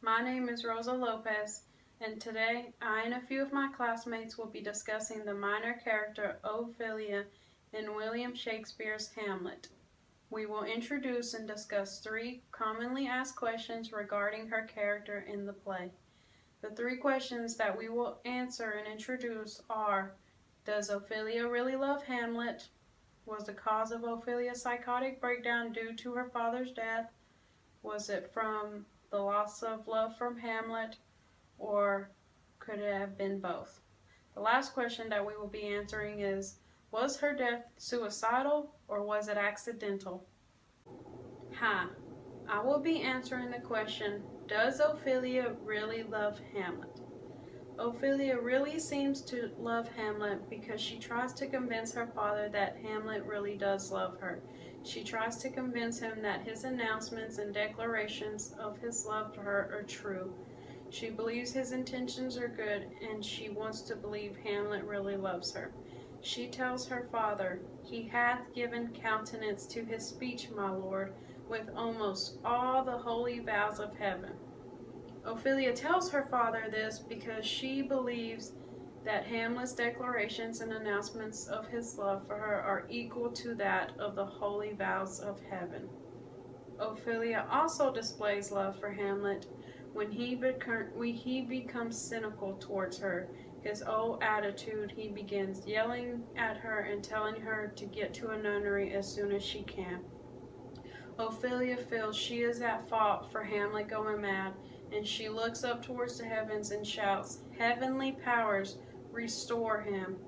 My name is Rosa Lopez, and today I and a few of my classmates will be discussing the minor character Ophelia in William Shakespeare's Hamlet. We will introduce and discuss three commonly asked questions regarding her character in the play. The three questions that we will answer and introduce are: does Ophelia really love Hamlet? Was the cause of Ophelia's psychotic breakdown due to her father's death? Was it from the loss of love from Hamlet, or could it have been both? The last question that we will be answering is, was her death suicidal or was it accidental? Hi, I will be answering the question, does Ophelia really love Hamlet? Ophelia really seems to love Hamlet because she tries to convince her father that Hamlet really does love her. She tries to convince him that his announcements and declarations of his love for her are true. She believes his intentions are good, and she wants to believe Hamlet really loves her. She tells her father, "He hath given countenance to his speech, my lord, with almost all the holy vows of heaven." Ophelia tells her father this because she believes that Hamlet's declarations and announcements of his love for her are equal to that of the holy vows of heaven. Ophelia also displays love for Hamlet when he becomes cynical towards her. His old attitude, he begins yelling at her and telling her to get to a nunnery as soon as she can. Ophelia feels she is at fault for Hamlet going mad, and she looks up towards the heavens and shouts, "Heavenly powers, restore him."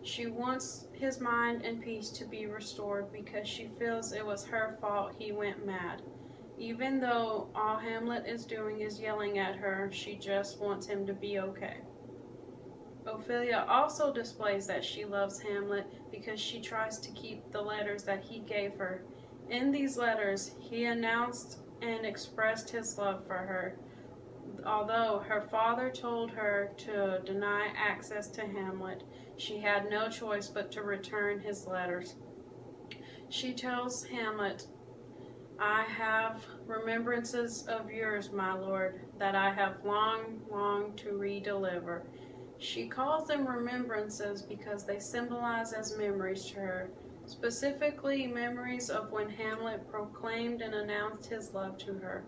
She wants his mind and peace to be restored because she feels it was her fault he went mad. Even though all Hamlet is doing is yelling at her, she just wants him to be okay. Ophelia also displays that she loves Hamlet because she tries to keep the letters that he gave her. In these letters, he announced and expressed his love for her. Although her father told her to deny access to Hamlet, she had no choice but to return his letters. She tells Hamlet, "I have remembrances of yours, my lord, that I have longed to redeliver." She calls them remembrances because they symbolize as memories to her, specifically memories of when Hamlet proclaimed and announced his love to her.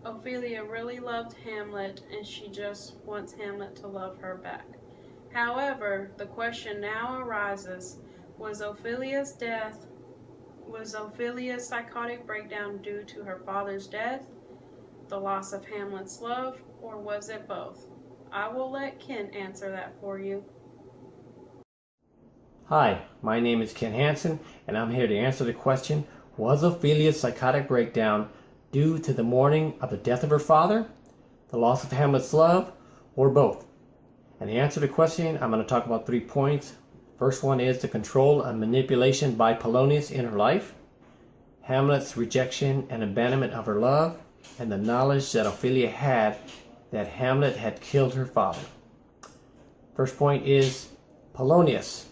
Ophelia really loved Hamlet, and she just wants Hamlet to love her back. However, the question now arises, was Ophelia's psychotic breakdown due to her father's death, the loss of Hamlet's love, or was it both? I will let Ken answer that for you. Hi, my name is Ken Hansen, and I'm here to answer the question, was Ophelia's psychotic breakdown due to the mourning of the death of her father, the loss of Hamlet's love, or both? And to answer the question, I'm going to talk about 3 points. First one is the control and manipulation by Polonius in her life, Hamlet's rejection and abandonment of her love, and the knowledge that Ophelia had that Hamlet had killed her father. First point is Polonius.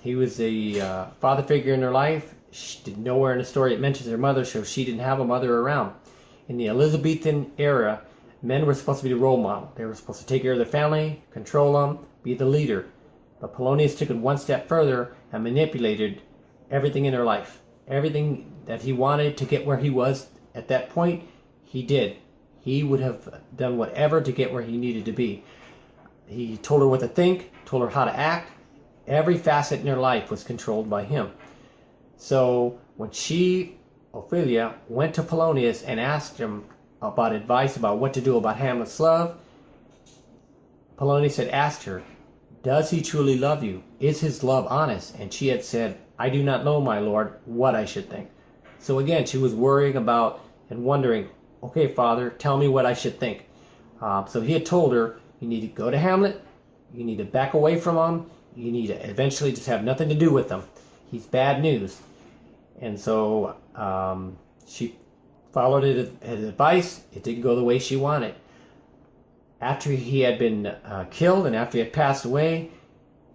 He was the father figure in her life. Nowhere in the story it mentions her mother, so she didn't have a mother around. In the Elizabethan era, men were supposed to be the role model. They were supposed to take care of their family, control them, be the leader. But Polonius took it one step further and manipulated everything in her life. Everything that he wanted to get where he was at that point, he did. He would have done whatever to get where he needed to be. He told her what to think, told her how to act. Every facet in her life was controlled by him. So when Ophelia, went to Polonius and asked him about advice about what to do about Hamlet's love, Polonius had asked her, "Does he truly love you? Is his love honest?" And she had said, "I do not know, my lord, what I should think." So again, she was worrying about and wondering, "Okay, father, tell me what I should think." So he had told her, you need to go to Hamlet, you need to back away from him, you need to eventually just have nothing to do with him. He's bad news. And so she followed his advice. It didn't go the way she wanted. After he had been killed and after he had passed away,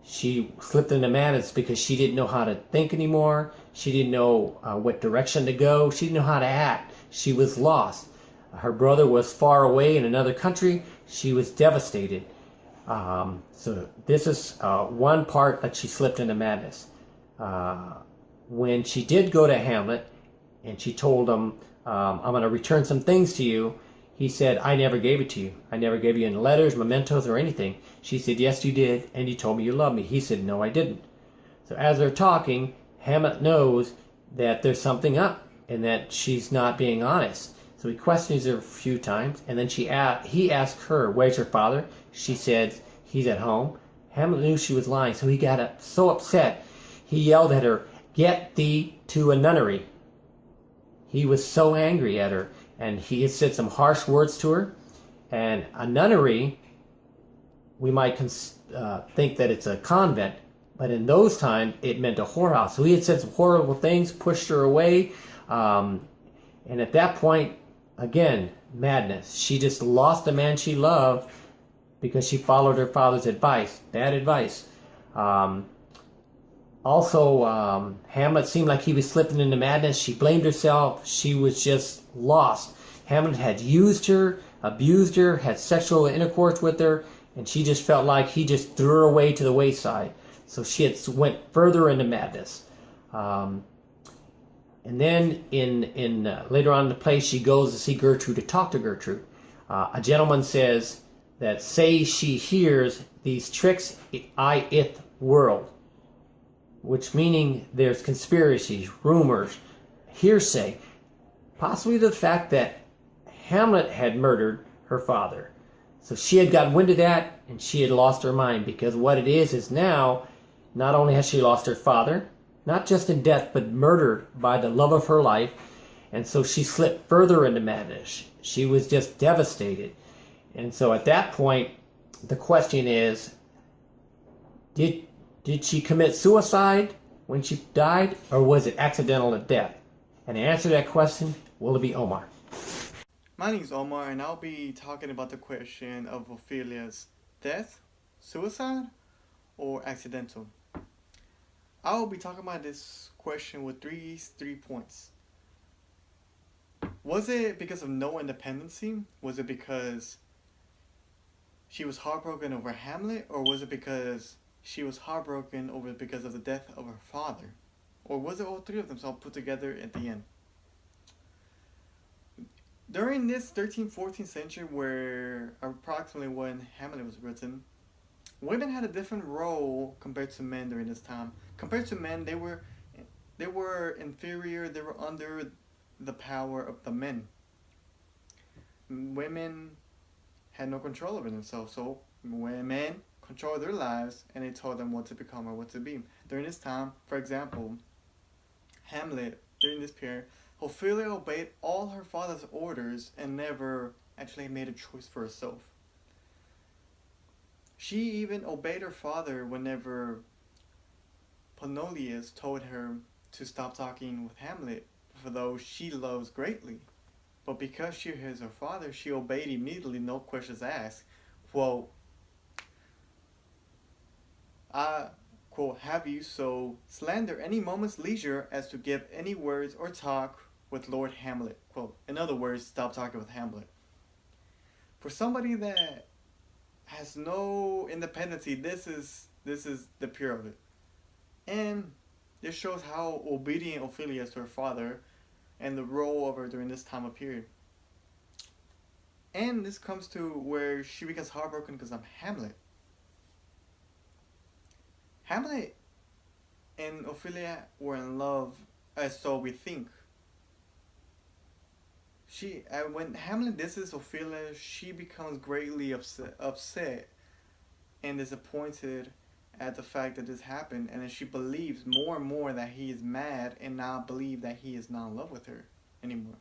she slipped into madness because she didn't know how to think anymore. She didn't know what direction to go. She didn't know how to act. She was lost. Her brother was far away in another country. She was devastated. So this is one part that she slipped into madness. When she did go to Hamlet and she told him, I'm going to return some things to you, he said, I never gave it to you. I never gave you any letters, mementos, or anything. She said, yes, you did, and you told me you loved me. He said, no, I didn't. So as they're talking, Hamlet knows that there's something up and that she's not being honest. So he questions her a few times, and then he asked her, where's your father? She said, he's at home. Hamlet knew she was lying, so he got so upset. He yelled at her, get thee to a nunnery. He was so angry at her, and he had said some harsh words to her. And a nunnery, we might think that it's a convent, but in those times, it meant a whorehouse. So he had said some horrible things, pushed her away, and at that point, again, madness. She just lost the man she loved because she followed her father's advice. Bad advice. Hamlet seemed like he was slipping into madness. She blamed herself. She was just lost. Hamlet had used her, abused her, had sexual intercourse with her, and she just felt like he just threw her away to the wayside. So she had went further into madness. And then later on in the play, she goes to see Gertrude, to talk to Gertrude. A gentleman says that, say she hears these tricks I ith world, which meaning there's conspiracies, rumors, hearsay, possibly the fact that Hamlet had murdered her father. So she had got wind of that, and she had lost her mind, because what it is now, not only has she lost her father, not just in death, but murdered by the love of her life, and so she slipped further into madness. She was just devastated. And so at that point, the question is, did she commit suicide when she died, or was it accidental death? And to answer that question, will it be Omar? My name is Omar, and I'll be talking about the question of Ophelia's death, suicide, or accidental. I will be talking about this question with three points. Was it because of no independency? Was it because she was heartbroken over Hamlet? Or was it because she was heartbroken because of the death of her father? Or was it all three of them all put together at the end? During this 13th, 14th century, where approximately when Hamlet was written, women had a different role compared to men during this time. Compared to men, they were inferior. They were under the power of the men. Women had no control over themselves, so women controlled their lives, and they told them what to become or what to be. During this time, for example, Hamlet, during this period, Ophelia obeyed all her father's orders and never actually made a choice for herself. She even obeyed her father whenever Polonius told her to stop talking with Hamlet, for though she loves greatly. But because she is her father, she obeyed immediately, no questions asked. Quote, have you so slander any moment's leisure as to give any words or talk with Lord Hamlet? Quote, in other words, stop talking with Hamlet. For somebody that has no independency, this is the pure of it. And this shows how obedient Ophelia is to her father and the role of her during this time of period. And this comes to where she becomes heartbroken because of Hamlet. Hamlet and Ophelia were in love, as so we think. When Hamlet disses Ophelia, she becomes greatly upset and disappointed at the fact that this happened, and then she believes more and more that he is mad and not believe that he is not in love with her anymore.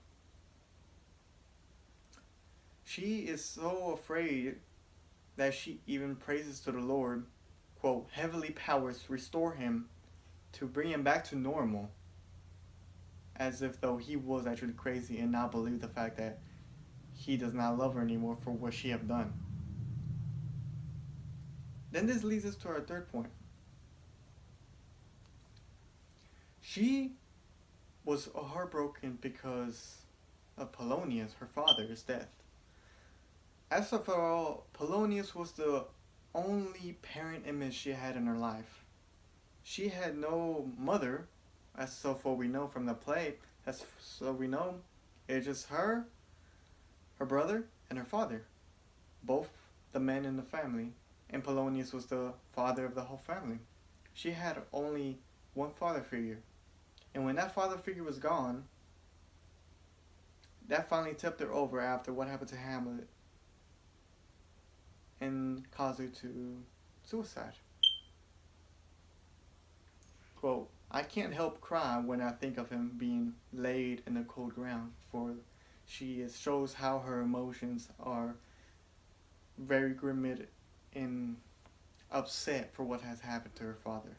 She is so afraid that she even praises to the Lord, quote, heavenly powers restore him to bring him back to normal, as if though he was actually crazy and not believe the fact that he does not love her anymore for what she have done. Then this leads us to our third point. She was heartbroken because of Polonius, her father's death. As for all, Polonius was the only parent image she had in her life. She had no mother, as so far we know from the play, as so we know, it's just her brother, and her father, both the men in the family, and Polonius was the father of the whole family. She had only one father figure, and when that father figure was gone, that finally tipped her over after what happened to Hamlet and caused her to suicide. Quote, I can't help cry when I think of him being laid in the cold ground, for she shows how her emotions are very grim and upset for what has happened to her father.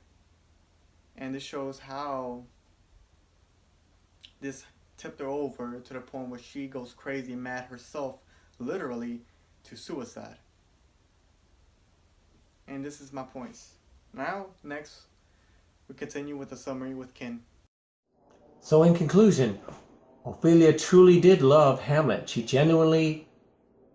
And this shows how this tipped her over to the point where she goes crazy and mad herself, literally, to suicide. And this is my points. Now, next, we continue with the summary with Ken. So in conclusion, Ophelia truly did love Hamlet. She genuinely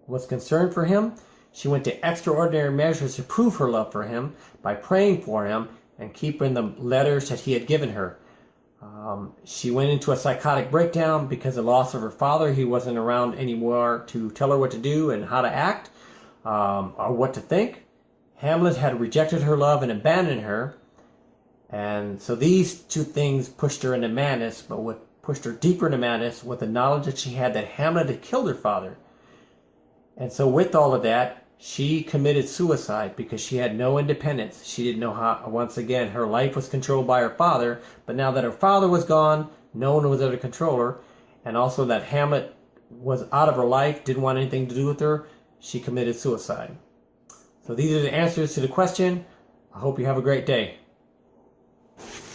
was concerned for him. She went to extraordinary measures to prove her love for him by praying for him and keeping the letters that he had given her. She went into a psychotic breakdown because of the loss of her father. He wasn't around anymore to tell her what to do and how to act, or what to think. Hamlet had rejected her love and abandoned her. And so these two things pushed her into madness, but what pushed her deeper into madness was the knowledge that she had that Hamlet had killed her father. And so with all of that, she committed suicide because she had no independence. She didn't know how, once again, her life was controlled by her father, but now that her father was gone, no one was able to control her, and also that Hamlet was out of her life, didn't want anything to do with her, she committed suicide. So these are the answers to the question. I hope you have a great day.